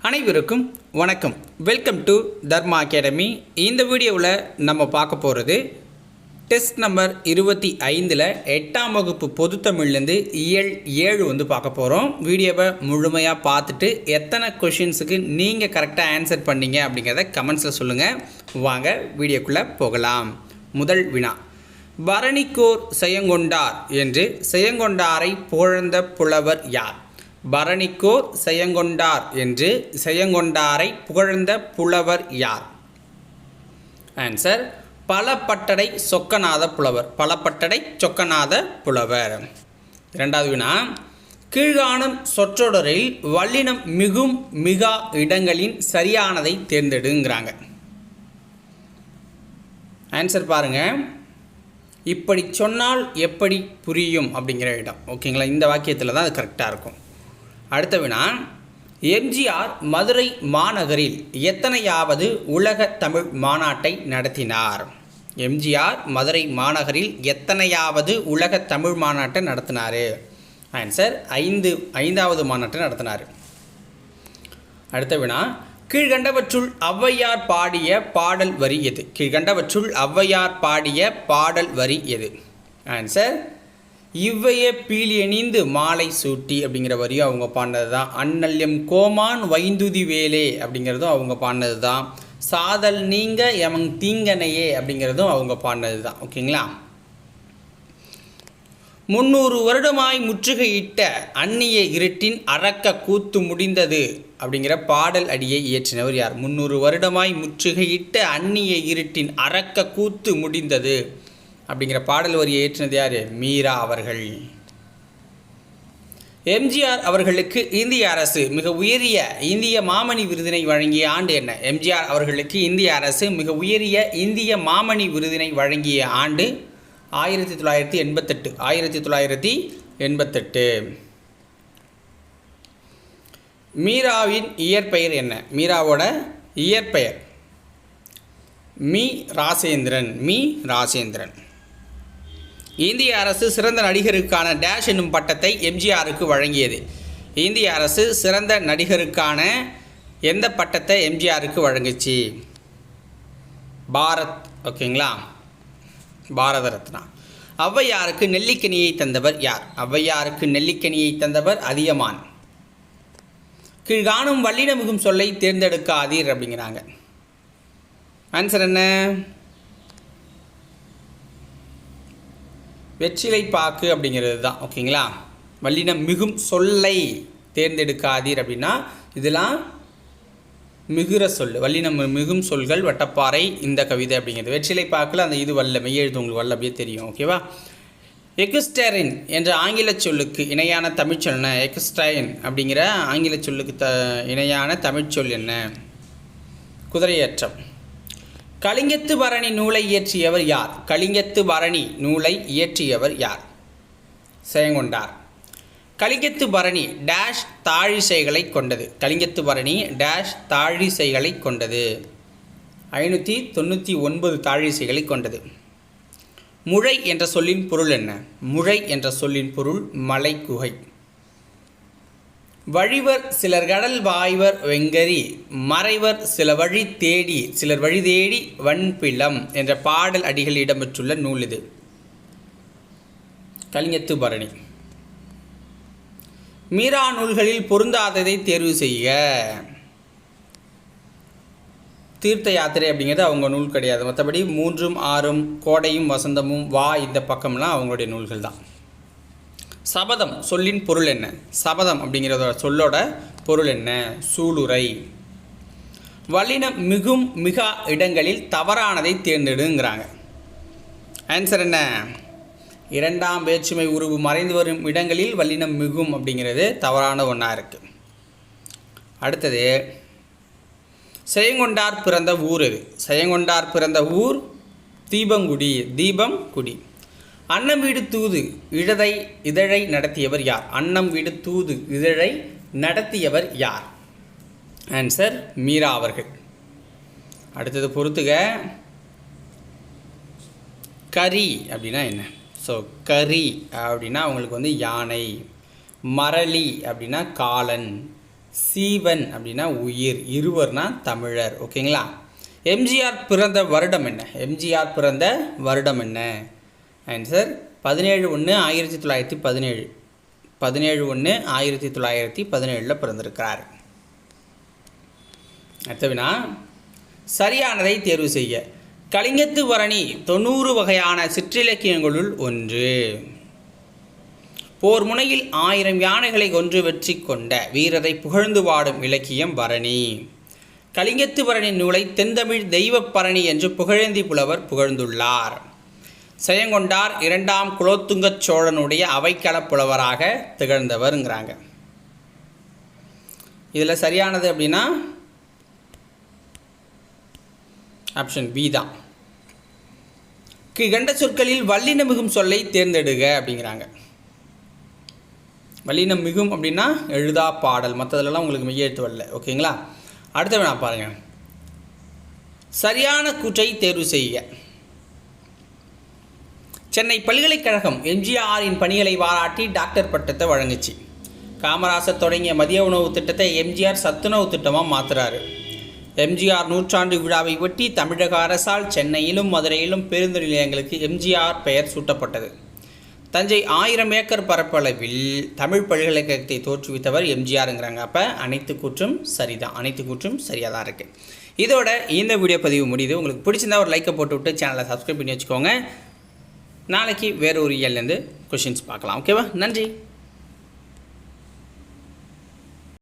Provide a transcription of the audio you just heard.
அனைவருக்கும் வணக்கம். Welcome to Dharma academy. இந்த வீடியோவில் நம்ம பார்க்க போகிறது டெஸ்ட் நம்பர் 25 8ஆம் வகுப்பு பொதுத்தமிழ்லேருந்து இயல் 7 பார்க்க போகிறோம். வீடியோவை முழுமையாக பார்த்துட்டு எத்தனை கொஷின்ஸுக்கு நீங்கள் கரெக்டாக ஆன்சர் பண்ணீங்க அப்படிங்கிறத கமெண்ட்ஸில் சொல்லுங்கள். வாங்க வீடியோக்குள்ளே போகலாம். முதல் வினா, பரணிக்கோர் செயங்கொண்டார் என்று செயங்கொண்டாரை புகழ்ந்த புலவர் யார்? பரணிக்கோர் செயங்கொண்டார் என்று செயங்கொண்டாரை புகழ்ந்த புலவர் யார்? ஆன்சர், பலப்பட்டடை சொக்கநாத புலவர். பலப்பட்டடை சொக்கநாத புலவர். இரண்டாவது வினா, கீழ்காணும் சொற்றொடரில் வல்லினம் மிகும் மிகா இடங்களின் சரியானதை தேர்ந்தெடுங்கிறாங்க. ஆன்சர் பாருங்கள். இப்படி சொன்னால் எப்படி புரியும் அப்படிங்கிற இடம். ஓகேங்களா, இந்த வாக்கியத்தில் தான் அது கரெக்டாக இருக்கும். அடுத்த வினா, எம்ஜிஆர் மதுரை மாநகரில் எத்தனையாவது உலக தமிழ் மாநாட்டை நடத்தினார்? எம்ஜிஆர் மதுரை மாநகரில் எத்தனையாவது உலக தமிழ் மாநாட்டை நடத்தினார்? ஆன்சர், ஐந்தாவது மாநாட்டை நடத்தினார். அடுத்த வினா, கீழ்கண்டவற்றுள் ஔவையார் பாடிய பாடல் வரி எது? கீழ்கண்டவற்றுள் ஔவையார் பாடிய பாடல் வரி எது? ஆன்சர், இவ்வைய பீலியணிந்து மாலை சூட்டி அப்படிங்கிற வரியும் அவங்க பாடினது தான். அண்ணல்யம் கோமான் வைந்துதி வேலே அப்படிங்கிறதும் அவங்க பாடினது தான். சாதல் நீங்க எமங் தீங்கனையே அப்படிங்கிறதும் அவங்க பாடினது தான். ஓகேங்களா. 300 வருடமாய் முற்றுகையிட்ட அந்நிய இருட்டின் அரக்க கூத்து முடிந்தது அப்படிங்கிற பாடல் அடியை இயற்றினவர் யார்? 300 வருடமாய் முற்றுகையிட்ட அந்நிய இருட்டின் அரக்க கூத்து முடிந்தது அப்படிங்கிற பாடல் வரியை ஏற்றினது யார்? மீரா அவர்கள். எம்ஜிஆர் அவர்களுக்கு இந்திய அரசு மிக உயரிய இந்திய மாமணி விருதினை வழங்கிய ஆண்டு என்ன? எம்ஜிஆர் அவர்களுக்கு இந்திய அரசு மிக உயரிய இந்திய மாமணி விருதினை வழங்கிய ஆண்டு 1988. 1988. மீராவின் இயற்பெயர் என்ன? மீராவோட இயற்பெயர் மீ ராசேந்திரன். மீ ராசேந்திரன். இந்திய அரசு சிறந்த நடிகருக்கான டேஷ் என்னும் பட்டத்தை எம்ஜிஆருக்கு வழங்கியது. இந்திய அரசு சிறந்த நடிகருக்கான எந்த பட்டத்தை எம்ஜிஆருக்கு வழங்குச்சு? பாரத். ஓகேங்களா, பாரத ரத்னா. ஔவையாருக்கு நெல்லிக்கனியை தந்தவர் யார்? ஔவையாருக்கு நெல்லிக்கனியை தந்தவர் அதியமான். கீழ்காணும் வல்லின மிகும் சொல்லை தேர்ந்தெடுக்காதீர் அப்படிங்கிறாங்க. ஆன்சர் என்ன? வெற்றிலை பாக்கு அப்படிங்கிறது தான். ஓகேங்களா. வல்லினம் மிகும் சொல்லை தேர்ந்தெடுக்காதீர் அப்படின்னா இதெல்லாம் மிகுற சொல். வல்லினம் மிகும் சொல்கள் வட்டப்பாறை இந்த கவிதை அப்படிங்கிறது. வெற்றிலை பாக்கில் அந்த இது வல்ல மெய்யெழுத்து உங்களுக்கு வல்ல அப்படியே தெரியும். ஓகேவா. எக்ஸ்டரின் என்ற ஆங்கில சொல்லுக்கு இணையான தமிழ்ச்சொல் என்ன? எக்ஸ்டைன் அப்படிங்கிற ஆங்கில சொல்லுக்கு இணையான தமிழ்ச்சொல் என்ன? குதிரையேற்றம். கலிங்கத்து பரணி நூலை இயற்றியவர் யார்? கலிங்கத்து பரணி நூலை இயற்றியவர் யார்? செயங்கொண்டார். கலிங்கத்து பரணி டேஷ் தாழிசைகளை கொண்டது. கலிங்கத்து பரணி டேஷ் தாழிசைகளை கொண்டது. 599 தாழிசைகளை கொண்டது. முழை என்ற சொல்லின் பொருள் என்ன? முழை என்ற சொல்லின் பொருள் மலை குகை. வழிவர் சிலர் கடல் வாய்வர் வெங்கரி மறைவர் சில வழி தேடி சிலர் வழி தேடி வன்பிளம் என்ற பாடல் அடிகள் இடம்பெற்றுள்ள நூல் இது. கலிங்கத்து பரணி. மீரா நூல்களில் பொருந்தாததை தேர்வு செய்க. தீர்த்த யாத்திரை அப்படிங்கிறது அவங்க நூல் கிடையாது. மற்றபடி 3ம் 6ம் கோடையும் வசந்தமும் வா இந்த பக்கம்லாம் அவங்களுடைய நூல்கள் தான். சபதம் சொல்லின் பொருள் என்ன? சபதம் அப்படிங்கிறத சொல்லோட பொருள் என்ன? சூளுரை. வல்லினம் மிகும் மிகா இடங்களில் தவறானதை தேர்ந்தெடுங்கிறாங்க. ஆன்சர் என்ன? 2ஆம் வேற்றுமை உருவு மறைந்து வரும் இடங்களில் வல்லினம் மிகும் அப்படிங்கிறது தவறான ஒன்றா இருக்குது. அடுத்தது, செயங்கொண்டார் பிறந்த ஊர் எது? செயங்கொண்டார் பிறந்த ஊர் தீபங்குடி. தீபங்குடி. அன்னம் வீடு தூது இதழை நடத்தியவர் யார்? அன்னம் வீடு தூது இதழை நடத்தியவர் யார்? ஆன்சர், மீரா அவர்கள். அடுத்தது பொறுத்துக. கரி அப்படின்னா என்ன? ஸோ கரி அப்படின்னா அவங்களுக்கு யானை. மரளி அப்படின்னா காலன். சீவன் அப்படின்னா உயிர், இருவர்னா தமிழர். ஓகேங்களா? எம்ஜிஆர் பிறந்த வருடம் என்ன? எம்ஜிஆர் பிறந்த வருடம் என்ன? ஆன்சர் 17/1/1917. 17/1/1917 பிறந்திருக்கிறார். அடுத்த வினா, சரியானதை தேர்வு செய்ய. கலிங்கத்து பரணி 90 வகையான சிற்றிலக்கியங்களுள் ஒன்று. போர் முனையில் 1000 யானைகளை கொன்று வெற்றி கொண்ட வீரரை புகழ்ந்து பாடும் இலக்கியம் பரணி. கலிங்கத்து பரணி நூலை தென்தமிழ் தெய்வப் பரணி என்று புகழேந்தி புலவர் புகழ்ந்துள்ளார். செயங்கொண்டார் 2ஆம் குலோத்துங்கச் சோழனுடைய அவைக்களப் புலவராக திகழ்ந்தவருங்கிறாங்க. இதில் சரியானது அப்படின்னா ஆப்ஷன் பி தான். கண்ட சொற்களில் வல்லினம் மிகும் சொல்லை தேர்ந்தெடுக அப்படிங்கிறாங்க. வல்லினம் மிகும் அப்படின்னா எழுதா பாடல், மற்றதுலலாம் உங்களுக்கு மெய்யெழுத்து வரல. ஓகேங்களா? அடுத்த வேணா பாருங்கள். சரியான கூற்றை தேர்வு செய்ய. சென்னை பல்கலைக்கழகம் எம்ஜிஆரின் பணிகளை பாராட்டி டாக்டர் பட்டத்தை வழங்குச்சு. காமராசர் தொடங்கிய மதிய உணவு திட்டத்தை எம்ஜிஆர் சத்துணவு திட்டமாக மாற்றுறாரு. எம்ஜிஆர் 100ஆண்டு விழாவை ஒட்டி தமிழக அரசால் சென்னையிலும் மதுரையிலும் பேருந்து நிலையங்களுக்கு எம்ஜிஆர் பெயர் சூட்டப்பட்டது. தஞ்சை 1000 ஏக்கர் பரப்பளவில் தமிழ் பல்கலைக்கழகத்தை தோற்றுவித்தவர் எம்ஜிஆருங்கிறாங்க. அப்போ அனைத்து கூற்றும் சரிதான், அனைத்து கூற்றும் சரியாக தான் இருக்குது. இதோட இந்த வீடியோ பதிவு முடியுது. உங்களுக்கு பிடிச்சிருந்தா ஒரு லைக்கை போட்டு விட்டு சேனலை சப்ஸ்கிரைப் பண்ணி வச்சுக்கோங்க. நாளைக்கு வேறு ஒரு இயல்லேருந்து கொஷின்ஸ் பார்க்கலாம். ஓகேவா? நன்றி.